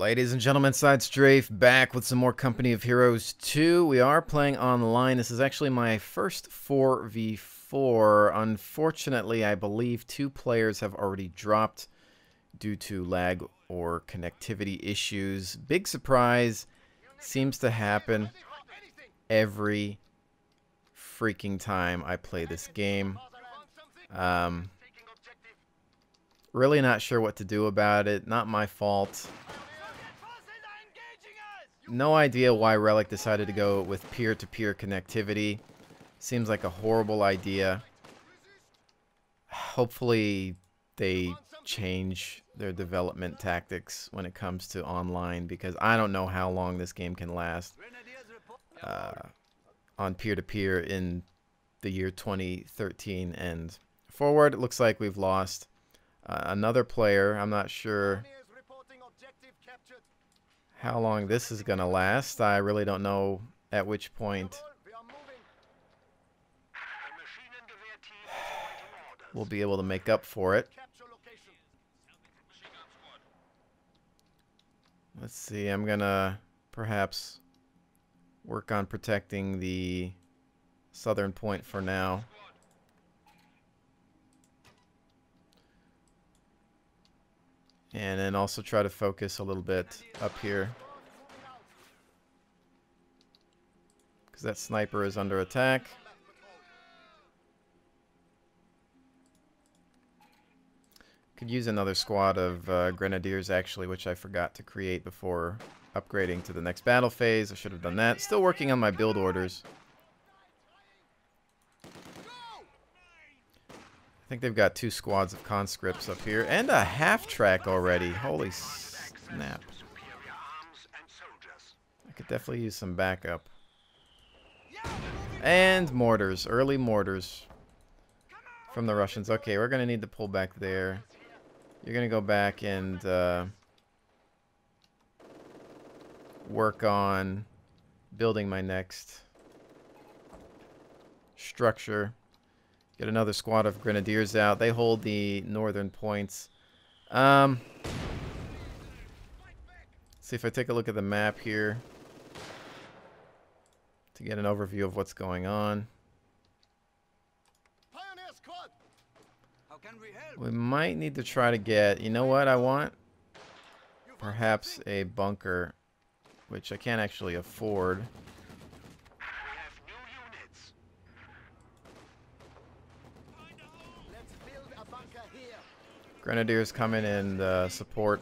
Ladies and gentlemen, SideStrafe back with some more Company of Heroes 2. We are playing online. This is actually my first 4v4. Unfortunately, I believe 2 players have already dropped due to lag or connectivity issues. Big surprise. Seems to happen every freaking time I play this game. Really not sure what to do about it. Not my fault. No idea why Relic decided to go with peer-to-peer connectivity. Seems like a horrible idea. Hopefully they change their development tactics when it comes to online, because I don't know how long this game can last on peer-to-peer in the year 2013 and forward. It looks like we've lost another player. I'm not sure how long this is going to last. I really don't know at which point we'll be able to make up for it. Let's see, I'm going to perhaps work on protecting the southern point for now. And then also try to focus a little bit up here, because that sniper is under attack. Could use another squad of grenadiers actually, which I forgot to create before upgrading to the next battle phase. I should have done that. Still working on my build orders. I think they've got 2 squads of conscripts up here and a half track already. Holy snap. I could definitely use some backup. And mortars, early mortars from the Russians. Okay, we're going to need to pull back there. You're going to go back and work on building my next structure. Get another squad of grenadiers out. They hold the northern points. See if I take a look at the map here to get an overview of what's going on. We might need to try to get, you know what I want? Perhaps a bunker, which I can't actually afford. Grenadiers come in and support.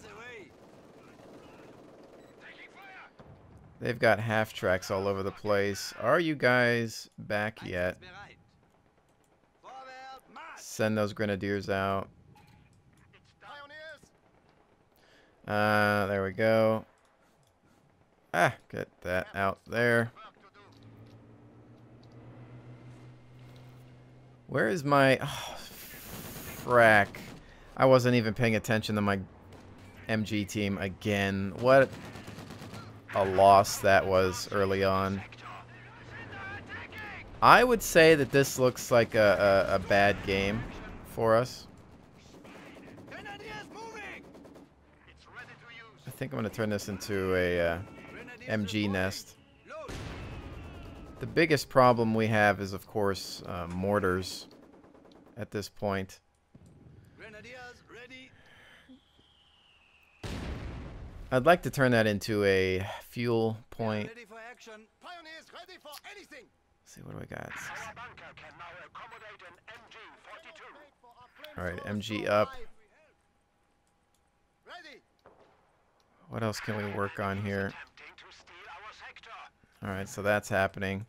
They've got half tracks all over the place. Are you guys back yet? Send those grenadiers out. There we go. Get that out there. Where is my... Oh, frack. I wasn't even paying attention to my MG team again. What a loss that was early on. I would say that this looks like a bad game for us. I think I'm going to turn this into a MG nest. The biggest problem we have is, of course, mortars at this point. I'd like to turn that into a fuel point. Let's see, what do we got? Alright, MG up. What else can we work on here? Alright, so that's happening.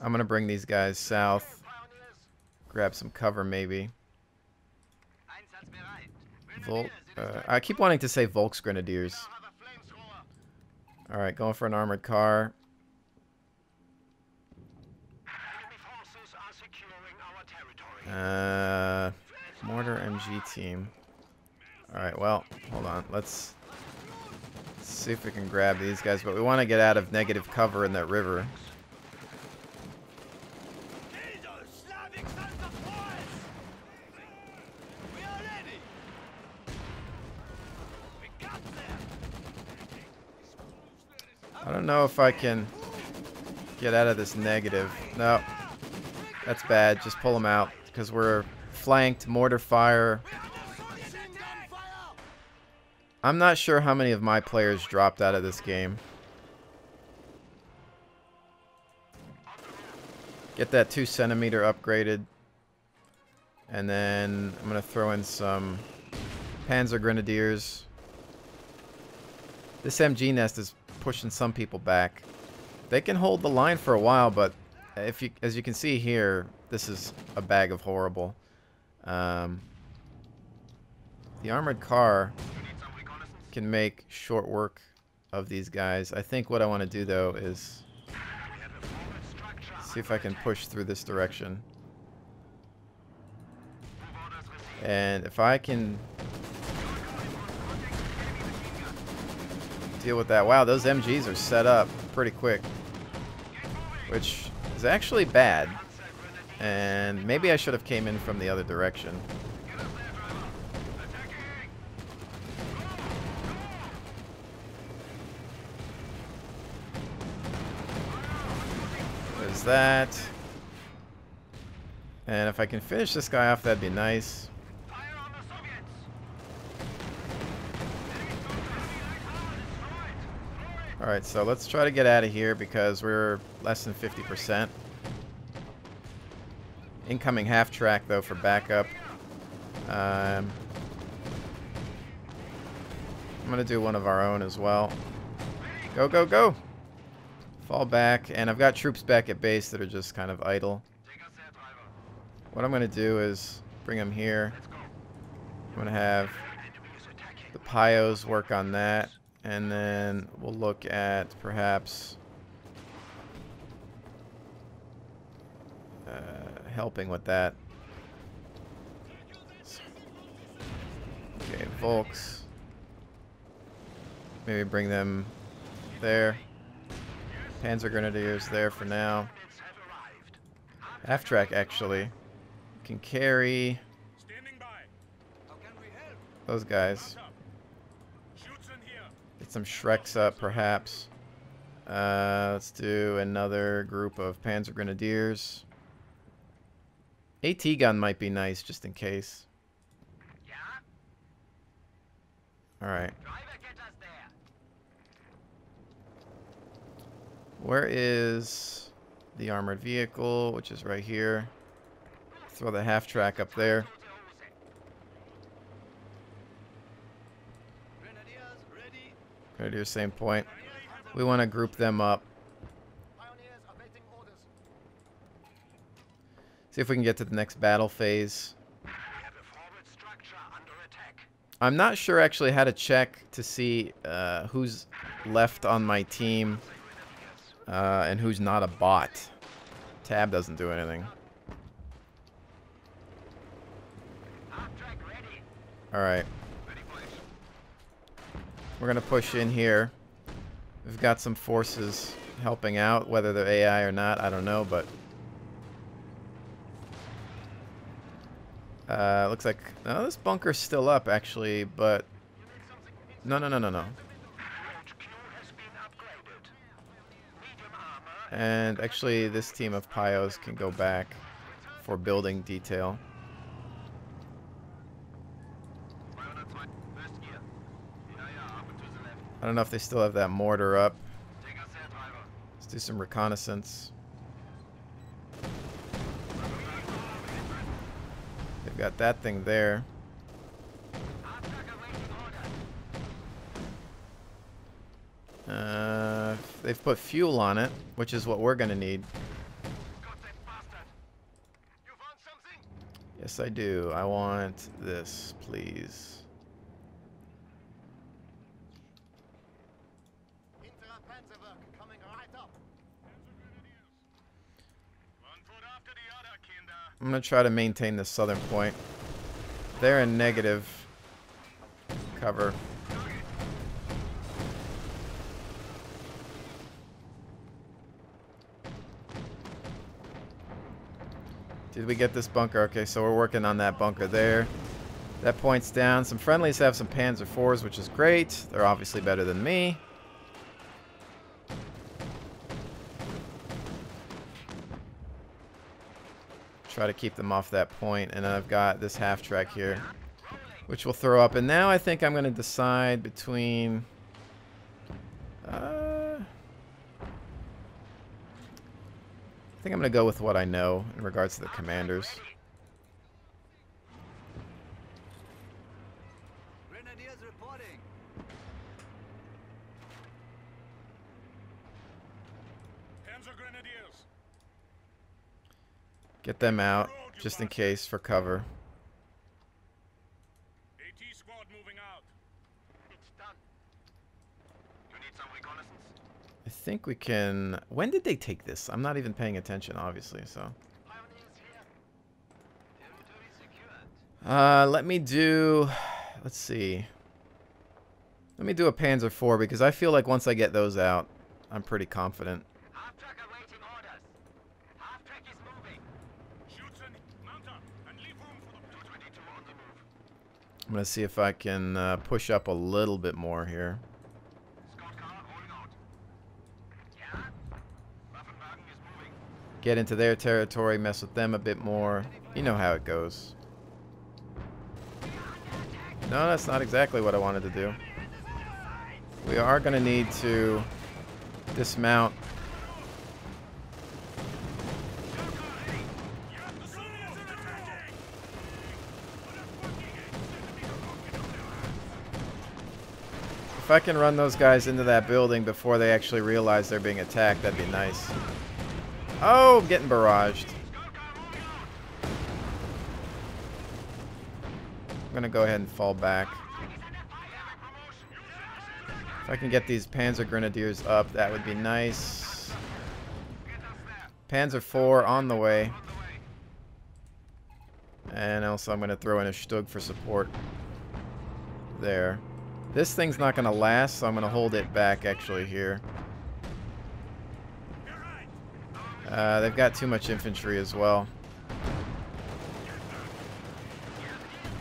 I'm going to bring these guys south. Grab some cover, maybe. I keep wanting to say Volksgrenadiers. Alright, going for an armored car. Mortar MG team. Alright, well, hold on. Let's see if we can grab these guys, but we want to get out of negative cover in that river. I don't know if I can get out of this negative. No. That's bad. Just pull them out because we're flanked. Mortar fire. I'm not sure how many of my players dropped out of this game. Get that 2 centimeter upgraded. And then I'm going to throw in some Panzer Grenadiers. This MG nest is pushing some people back. They can hold the line for a while, but as you can see here, this is a bag of horrible. The armored car can make short work of these guys. I think what I want to do though is see if I can push through this direction. And if I can deal with that. Wow, those MGs are set up pretty quick, which is actually bad. And maybe I should have came in from the other direction. There's that. And if I can finish this guy off, that'd be nice. Alright, so let's try to get out of here because we're less than 50%. Incoming half track though for backup. I'm going to do one of our own as well. Go, go, go! Fall back, and I've got troops back at base that are just kind of idle. What I'm going to do is bring them here. I'm going to have the Pios work on that. And then we'll look at perhaps helping with that. Okay, Volks. Maybe bring them there. Panzer Grenadiers there for now. Half track actually can carry those guys. Get some Shreks up, perhaps. Let's do another group of Panzer Grenadiers. AT gun might be nice, just in case. Alright. Where is the armored vehicle, which is right here? Throw the half track up there. Grenadiers, same point. We want to group them up. See if we can get to the next battle phase. I'm not sure actually how to check to see who's left on my team and who's not a bot. Tab doesn't do anything. Alright. We're going to push in here. We've got some forces helping out, whether they're AI or not, I don't know, but looks like this bunker's still up actually, but no. And actually this team of Pios can go back for building detail. I don't know if they still have that mortar up. Let's do some reconnaissance. They've got that thing there. They've put fuel on it, which is what we're going to need. Yes, I do. I want this, please. I'm going to try to maintain the southern point. They're in negative cover. Did we get this bunker? Okay, so we're working on that bunker there. That point's down. Some friendlies have some Panzer IVs, which is great. They're obviously better than me. Try to keep them off that point. And then I've got this half track here, which we'll throw up. And now I think I'm going to decide between... I think I'm going to go with what I know in regards to the commanders. Grenadiers reporting. Panzer Grenadiers. Get them out, just in case, for cover. AT squad moving out. It's done. You need some reconnaissance? I think we can... When did they take this? I'm not even paying attention, obviously, so... Pioneers here. Territory secured. Let me do... Let's see. Let me do a Panzer IV, because I feel like once I get those out, I'm pretty confident. Half-track awaiting orders. Half-track is moving. Schützen, mount up and leave room for the 222 on the move. I'm going to see if I can push up a little bit more here. Scout car rolling out. Yeah? Waffenwagen is moving. Get into their territory, mess with them a bit more. You know how it goes. No, that's not exactly what I wanted to do. We are going to need to dismount. If I can run those guys into that building before they actually realize they're being attacked, that'd be nice. Oh, I'm getting barraged. I'm going to go ahead and fall back. If I can get these Panzer Grenadiers up, that would be nice. Panzer IV on the way. And also I'm going to throw in a Stug for support. There. This thing's not going to last, so I'm going to hold it back actually here. They've got too much infantry as well.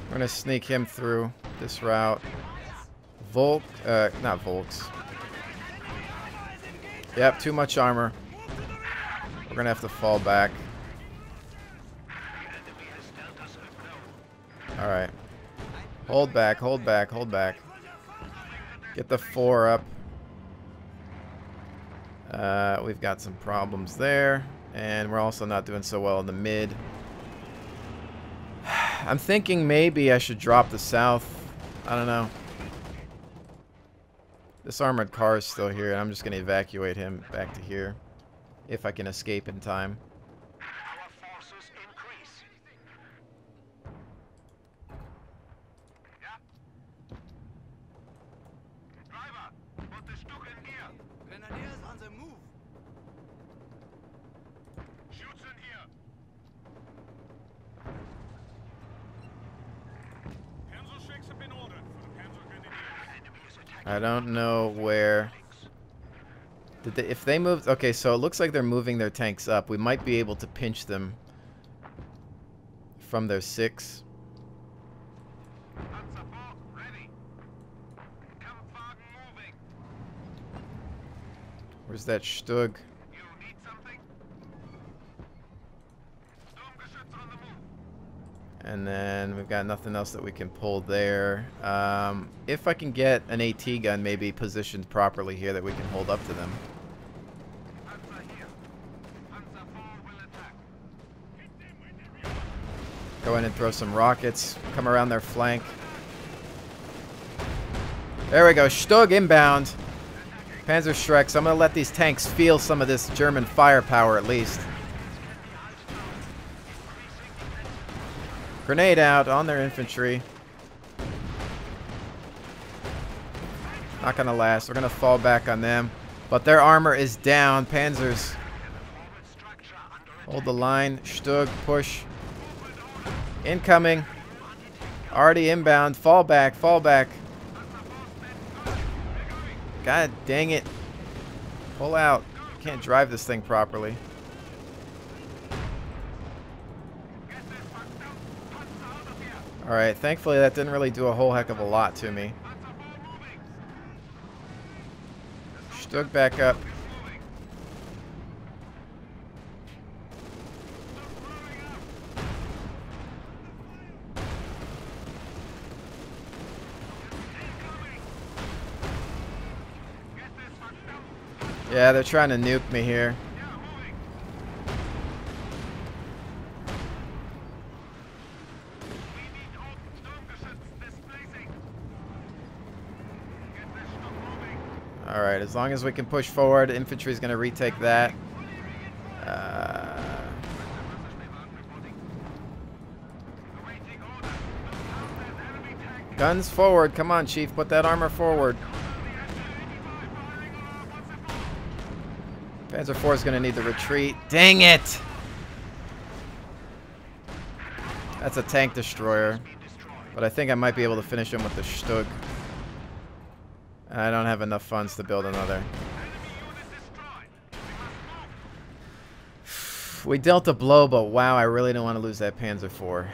We're going to sneak him through this route. Not Volks. Yep, too much armor. We're going to have to fall back. Alright. Hold back, hold back, hold back. Get the 4 up. We've got some problems there. And we're also not doing so well in the mid. I'm thinking maybe I should drop the south. I don't know. This armored car is still here, and I'm just going to evacuate him back to here. If I can escape in time. Our forces increase. Yeah. Driver, put the Stug in gear. Grenadiers on the move. Schützen here. Panzer Schicks have been ordered for the Panzer Grenadiers. I don't know where... Did they, if they moved... Okay, so it looks like they're moving their tanks up. We might be able to pinch them from their 6. Panzer IV ready. Kampfwagen moving. Where's that Stug? You need something? Sturmgeschütz on the move. And then we've got nothing else that we can pull there. If I can get an AT gun maybe positioned properly here that we can hold up to them. Panzer here. Panzer IV will attack. Go in and throw some rockets. Come around their flank. There we go. Stug inbound. Panzerschrecks. I'm going to let these tanks feel some of this German firepower at least. Grenade out on their infantry. Not going to last. We're going to fall back on them. But their armor is down. Panzers. Hold the line. Stug. Push. Incoming. Already inbound. Fall back. Fall back. God dang it. Pull out. Can't drive this thing properly. Alright, thankfully that didn't really do a whole heck of a lot to me. Stug back up. Yeah, they're trying to nuke me here. Yeah, moving. We need all Sturmgeschütz displacing. Get this stuff moving. Alright, as long as we can push forward, infantry's going to retake that. Awaiting orders. Look out, there's enemy tank. Guns forward. Come on, Chief. Put that armor forward. Panzer IV is going to need to retreat. Dang it! That's a tank destroyer. But I think I might be able to finish him with the Stug. I don't have enough funds to build another. We dealt a blow, but wow, I really don't want to lose that Panzer IV.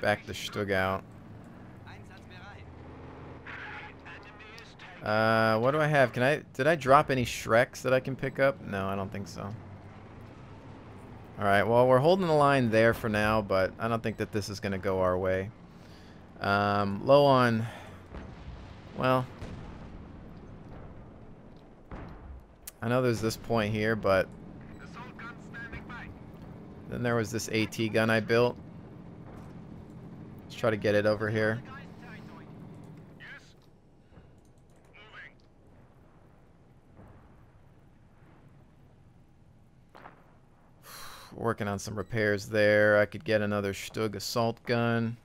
Back the Stug out. What do I have? Did I drop any Shreks that I can pick up? No, I don't think so. Alright, well, we're holding the line there for now, but I don't think that this is going to go our way. Low on... Well... I know there's this point here, but... Then there was this AT gun I built. Let's try to get it over here. Working on some repairs there. I could get another Stug assault gun,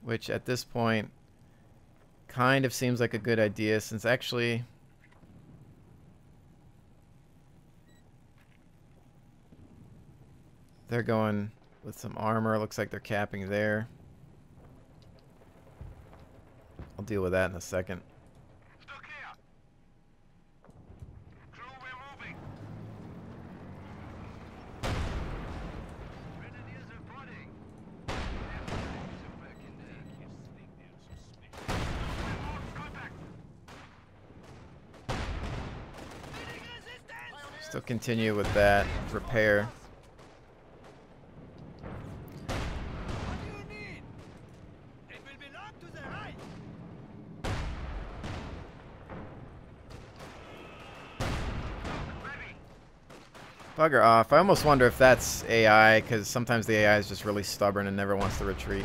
which at this point kind of seems like a good idea, since actually they're going with some armor. Looks like they're capping there. I'll deal with that in a second. Still continue with that repair. Bugger off. I almost wonder if that's AI, because sometimes the AI is just really stubborn and never wants to retreat.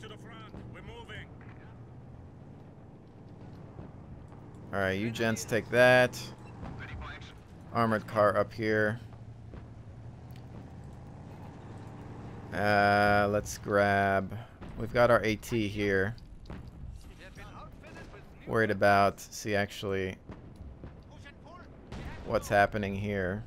to the front. We're moving. Alright, you gents take that. Armored car up here. Let's grab... We've got our AT here. Worried about... See, actually... what's happening here.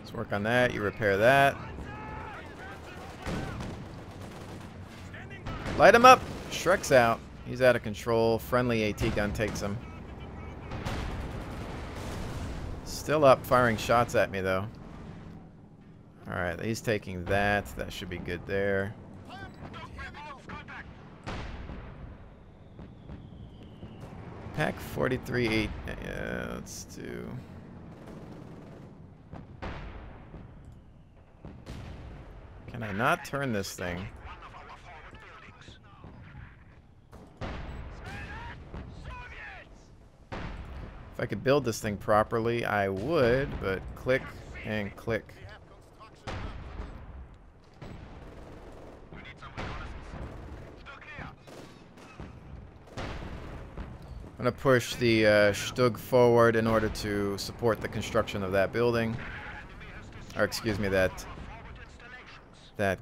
Let's work on that. You repair that. Light him up! Shrek's out. He's out of control. Friendly AT gun takes him. Still up, firing shots at me, though. Alright, he's taking that. That should be good there. Pack 43. Yeah, let's do... Can I not turn this thing? If I could build this thing properly, I would, but click and click. I'm going to push the Stug forward in order to support the construction of that building. Or excuse me, that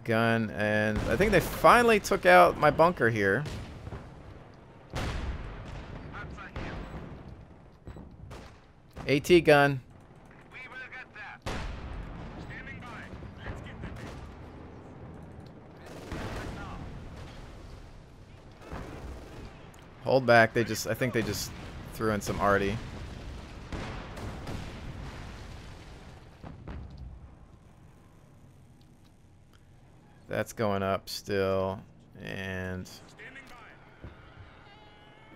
gun. And I think they finally took out my bunker here. AT gun. We will get there. Standing by. Let's get them in. Hold back. I think they just threw in some arty. That's going up still. And Standing by.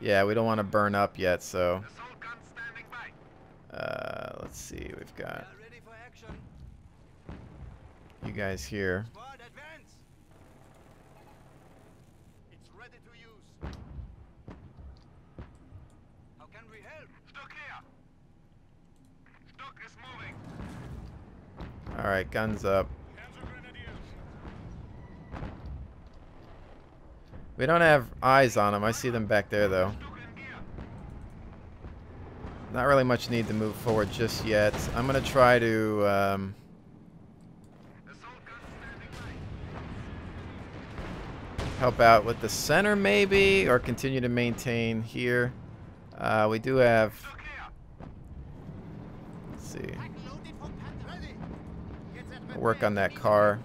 yeah, we don't want to burn up yet, so Assault gun standing by. let's see. We've got Ready for action. you guys here. Squad, advance. It's ready to use. How can we help? Stuck here. Stuck is moving. All right, guns up. Panzer Grenadiers. We don't have eyes on them. I see them back there, though. Stuck in gear. Not really much need to move forward just yet. I'm going to try to Assault gun standing by. help out with the center, maybe, or continue to maintain here. We do have... Stuck here. Let's see. Loaded for Panther. Ready. Get that Work on that car.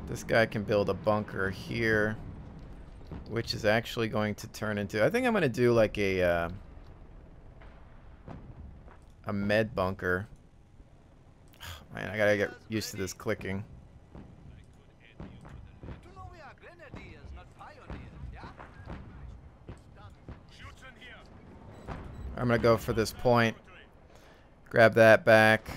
This guy can build a bunker here, which is actually going to turn into... I think I'm going to do like a med bunker. Man, I gotta get used to this clicking. You know we are grenadiers, not pioneers, yeah? Shoots in here. I'm gonna go for this point. Grab that back.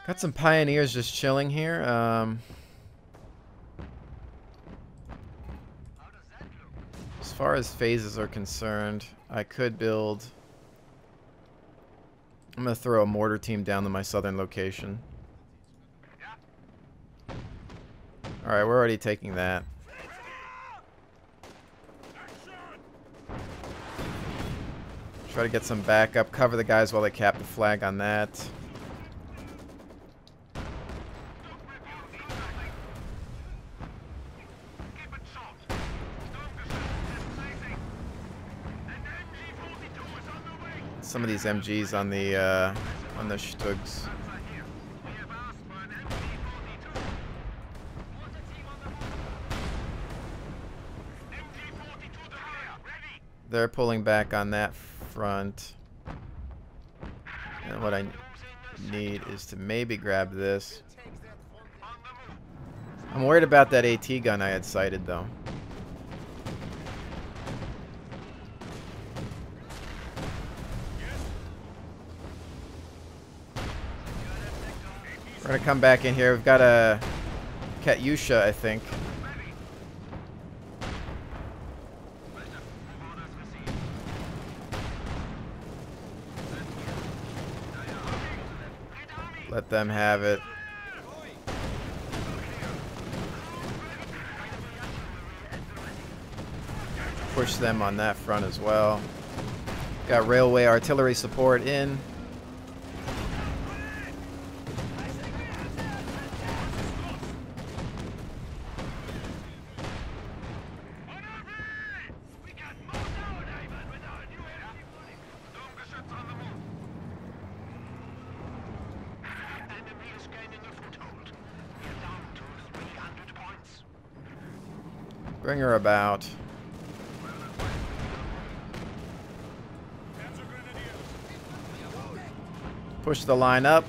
Got some pioneers just chilling here. How does that look? As far as phases are concerned, I could build... I'm gonna throw a mortar team down to my southern location. Alright, we're already taking that. Try to get some backup. Cover the guys while they cap the flag on that. Keep it short. Stormgeschütz is placing. An MG-42 is on the way. Some of these MGs on the Stugs. Panzer here. We have asked for an MG-42. What's the team on the move? MG-42 to clear. Ready. They're pulling back on that front. And what I need is to maybe grab this. On the move. I'm worried about that AT gun I had sighted, though. We're gonna come back in here. We've got a Katyusha, I think. Let them have it. Push them on that front as well. Got railway artillery support in. We got more nowadays, but with our new Stormgeschütz on the move. Enemy is gaining a foothold. We're down to 300 points. Bring her about. Panzer Grenadiers. Push the line up.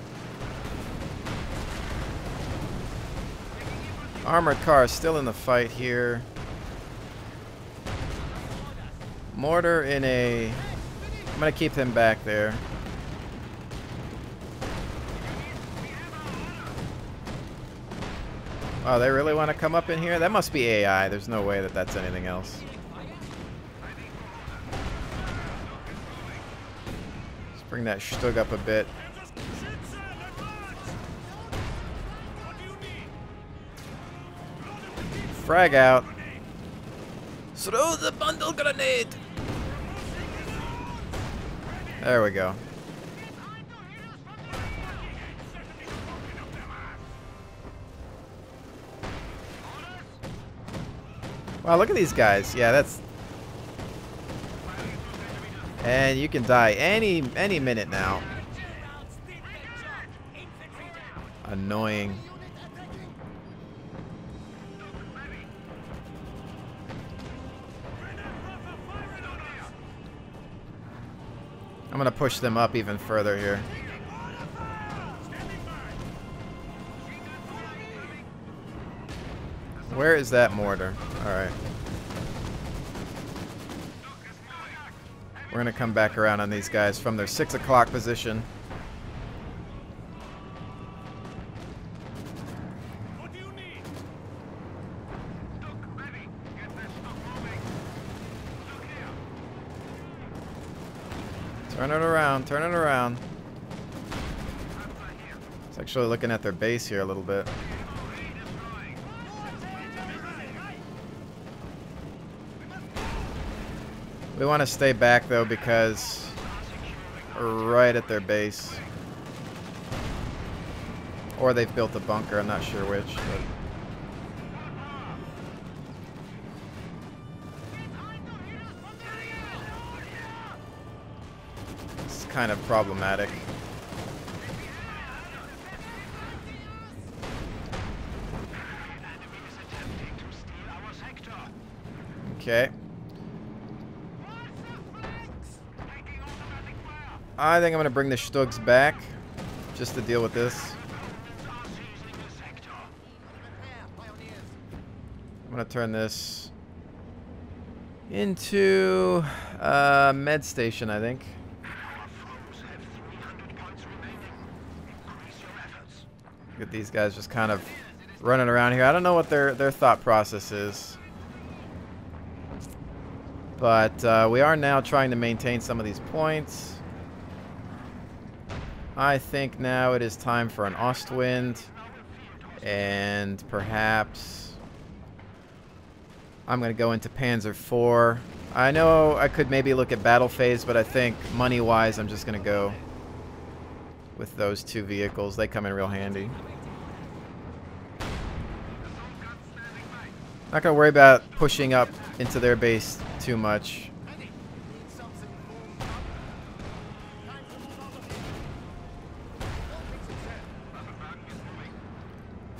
Armored car still in the fight here. Mortar in a... I'm going to keep him back there. Oh, they really want to come up in here? That must be AI. There's no way that that's anything else. Let's bring that Stug up a bit. Panzerschützen, advance! What do you need? Frag out. Throw the bundle grenade! There we go. Wow, look at these guys. Yeah, that's... And you can die any minute now. Annoying. I'm gonna push them up even further here. Where is that mortar? Alright. We're gonna come back around on these guys from their 6 o'clock position. What do you need? Turn it around, turn it around. It's actually looking at their base here a little bit. We want to stay back though because we're right at their base. Or they've built a bunker, I'm not sure which. But it's kind of problematic. Okay. I think I'm going to bring the Stugs back just to deal with this. I'm going to turn this into a med station, I think. Look at these guys just kind of running around here. I don't know what their thought process is. But we are now trying to maintain some of these points. I think now it is time for an Ostwind, and perhaps I'm going to go into Panzer IV. I know I could maybe look at Battle Phase, but I think money-wise I'm just going to go with those two vehicles. They come in real handy. Not going to worry about pushing up into their base too much.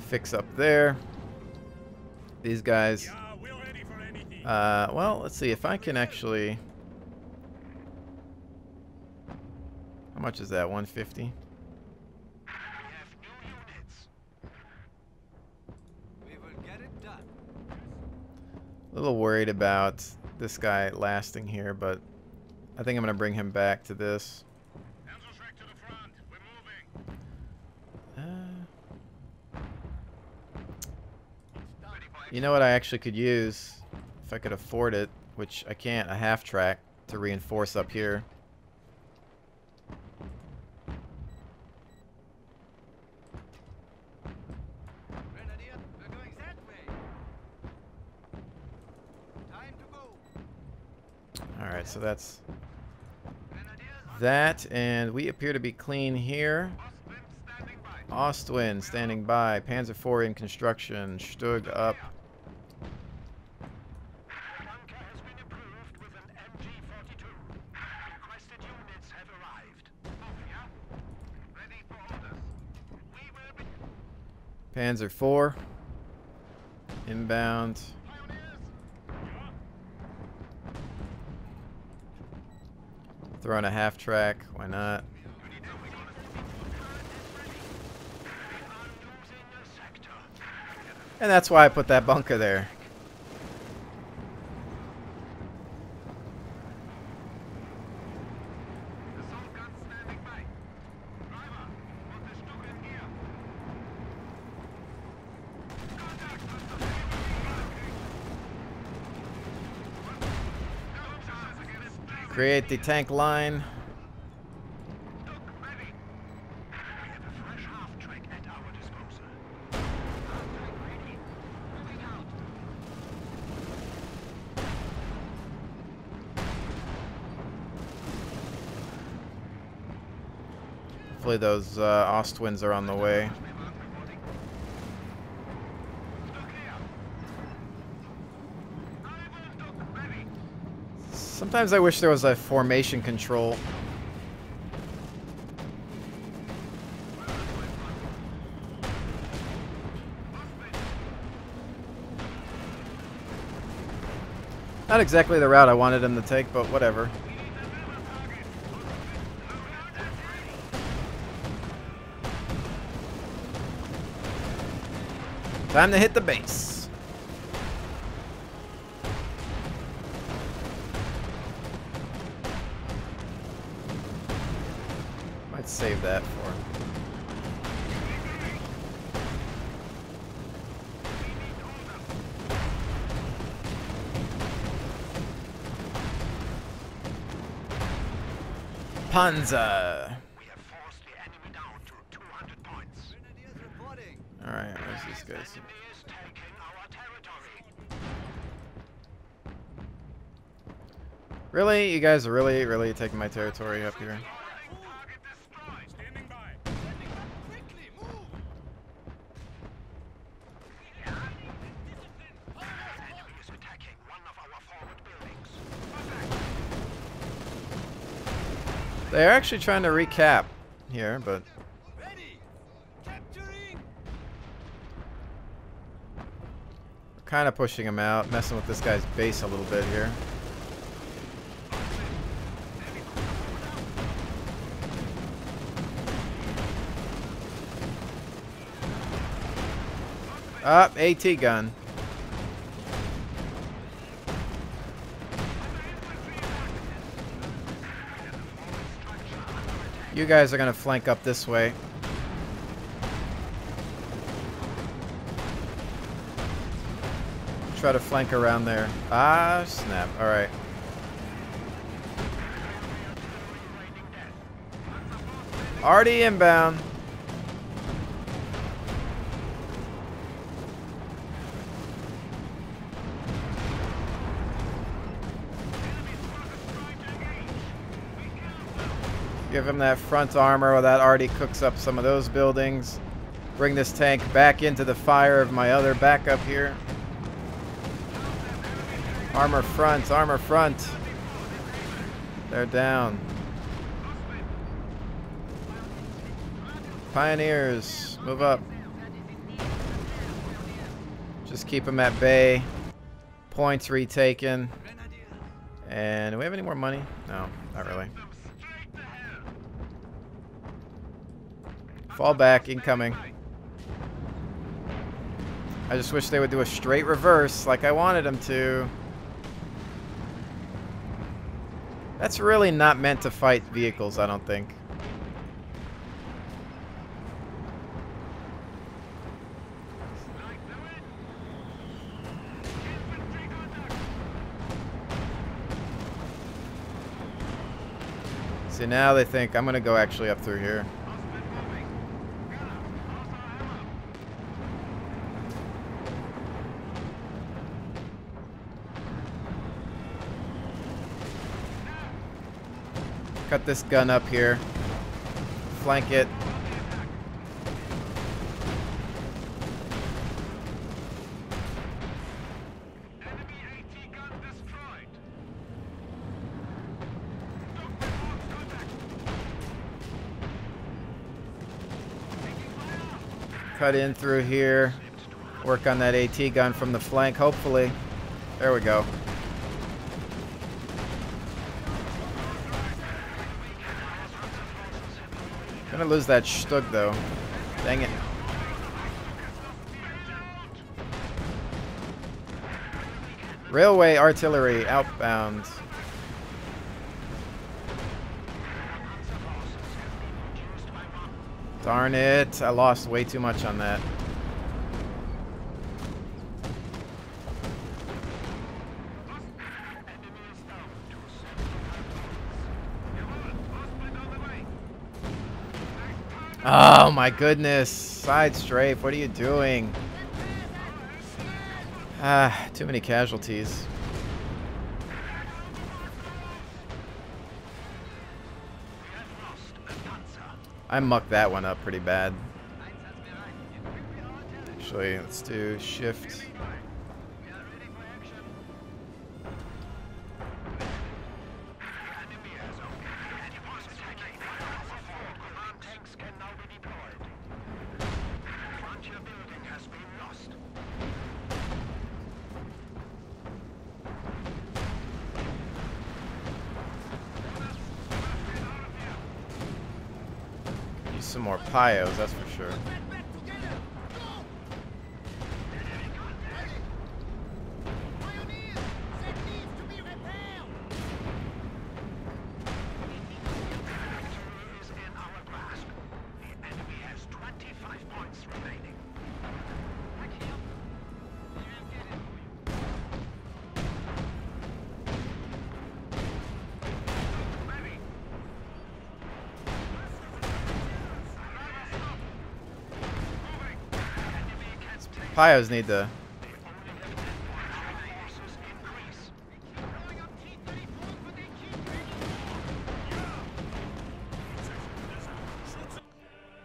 Fix up there. These guys. Well, let's see if I can actually. How much is that? 150. A little worried about this guy lasting here, but I think I'm gonna bring him back to this. You know what I actually could use, if I could afford it, which I can't, a half track to reinforce up here. Alright, so that's that, and we appear to be clean here. Ostwind standing by, Panzer IV in construction, Stug up. Panzer IV inbound. Throwing a half track, why not? And that's why I put that bunker there. Create the tank line. Hopefully those Ostwinds are on the way. Sometimes I wish there was a formation control. Not exactly the route I wanted him to take, but whatever. Time to hit the base. Might save that for him. Panzer. We have forced the enemy down to 200 points. Alright, where's these guys? Enemy is taking our territory. Really? You guys are really taking my territory up here? Target destroyed. Standing by. Quickly, move! Enemy is attacking one of our forward buildings. They're actually trying to recap here, but Ready! Capturing! we're kind of pushing them out, messing with this guy's base a little bit here. Up, AT gun. You guys are gonna flank up this way. Try to flank around there. Ah, snap. Alright. Already inbound. Give him that front armor. That already cooks up some of those buildings. Bring this tank back into the fire of my other backup here. Armor front, armor front. They're down. Pioneers, move up. Just keep them at bay. Points retaken. And do we have any more money? No, not really. Fall back, incoming. I just wish they would do a straight reverse like I wanted them to. That's really not meant to fight vehicles, I don't think. See, now they think I'm gonna go actually up through here. Cut this gun up here. Flank it. Cut in through here. Work on that AT gun from the flank, hopefully. There we go. Gonna lose that Stug though. Dang it. Railway artillery outbound. Darn it. I lost way too much on that. Oh my goodness. SideStrafe, what are you doing? Ah, too many casualties. I mucked that one up pretty bad. Actually, let's do shift. some more Pios, that's for sure. Pios need to...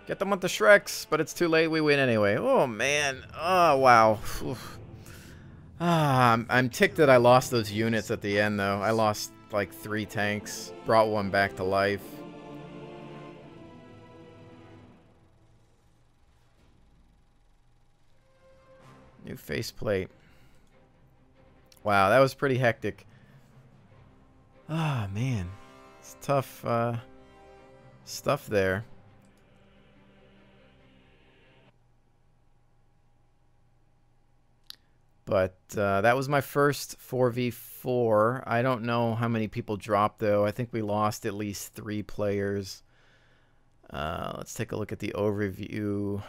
Get them with the Shreks, but it's too late. We win anyway. Oh, man. Oh, wow. I'm ticked that I lost those units at the end, though. I lost, like, 3 tanks. Brought one back to life. New faceplate. Wow, that was pretty hectic. Ah, man. It's tough stuff there. But that was my first 4v4. I don't know how many people dropped, though. I think we lost at least 3 players. Let's take a look at the overview.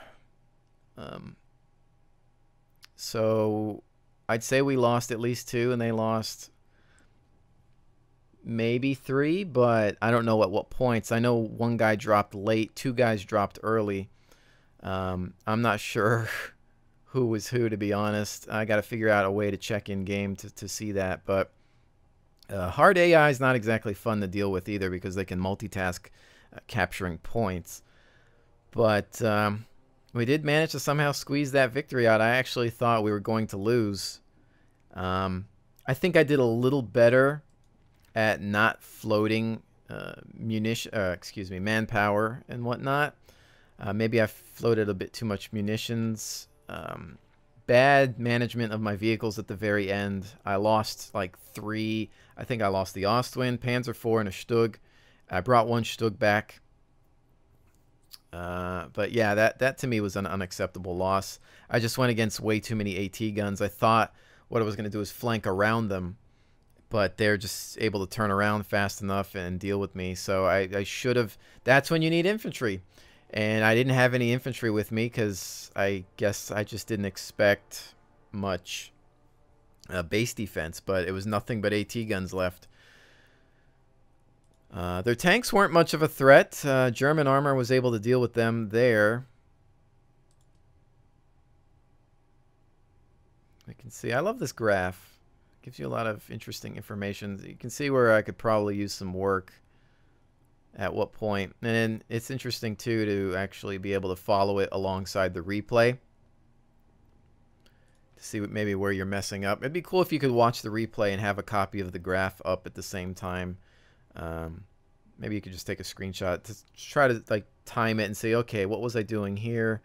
So I'd say we lost at least 2, and they lost maybe 3, but I don't know at what points. I know one guy dropped late, 2 guys dropped early. I'm not sure who was who, to be honest. I got to figure out a way to check in game to see that. But hard AI is not exactly fun to deal with either, because they can multitask capturing points. But we did manage to somehow squeeze that victory out. I actually thought we were going to lose. I think I did a little better at not floating manpower and whatnot. Maybe I floated a bit too much munitions. Bad management of my vehicles at the very end. I lost like 3. I think I lost the Ostwind, Panzer IV, and a Stug. I brought 1 Stug back. But yeah, that to me was an unacceptable loss. I just went against way too many AT guns. I thought what I was going to do is flank around them, but they're just able to turn around fast enough and deal with me. So I should have... That's when you need infantry. And I didn't have any infantry with me because I guess I just didn't expect much base defense. But it was nothing but AT guns left. Their tanks weren't much of a threat. German armor was able to deal with them there. I can see. I love this graph. It gives you a lot of interesting information. You can see where I could probably use some work. At what point. And then it's interesting too to actually be able to follow it alongside the replay to see maybe where you're messing up. It'd be cool if you could watch the replay and have a copy of the graph up at the same time. Maybe you could just take a screenshot to try to like time it and say, okay, what was I doing here?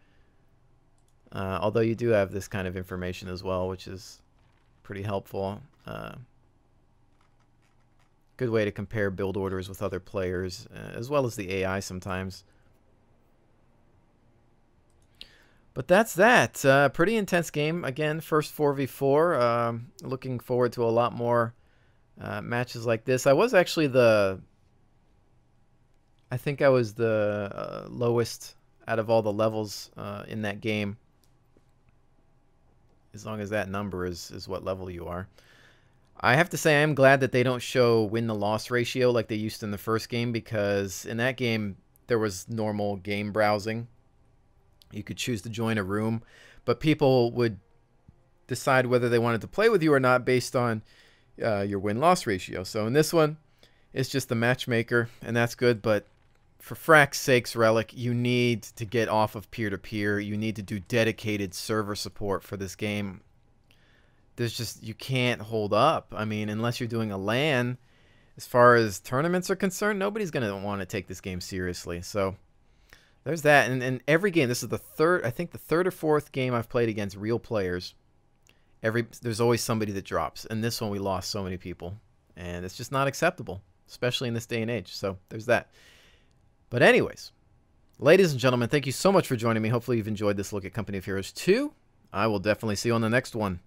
Although you do have this kind of information as well, which is pretty helpful. Good way to compare build orders with other players, as well as the AI sometimes. But that's that. Pretty intense game. Again, first 4v4. Looking forward to a lot more matches like this. I was actually I think I was the lowest out of all the levels in that game. As long as that number is what level you are. I have to say I am glad that they don't show win-to-loss ratio like they used in the first game, because in that game there was normal game browsing. You could choose to join a room, but people would decide whether they wanted to play with you or not based on your win-loss ratio. So in this one, it's just the matchmaker, and that's good, but for frack's sakes, Relic, you need to get off of peer-to-peer. You need to do dedicated server support for this game. There's just, you can't hold up. I mean, unless you're doing a LAN, as far as tournaments are concerned, nobody's going to want to take this game seriously. So there's that. And every game, this is the third, I think the 3rd or 4th game I've played against real players. There's always somebody that drops. And this one we lost so many people. And it's just not acceptable, especially in this day and age. So there's that. But anyways, Ladies and gentlemen, thank you so much for joining me. Hopefully you've enjoyed this look at Company of Heroes 2. I will definitely see you on the next one.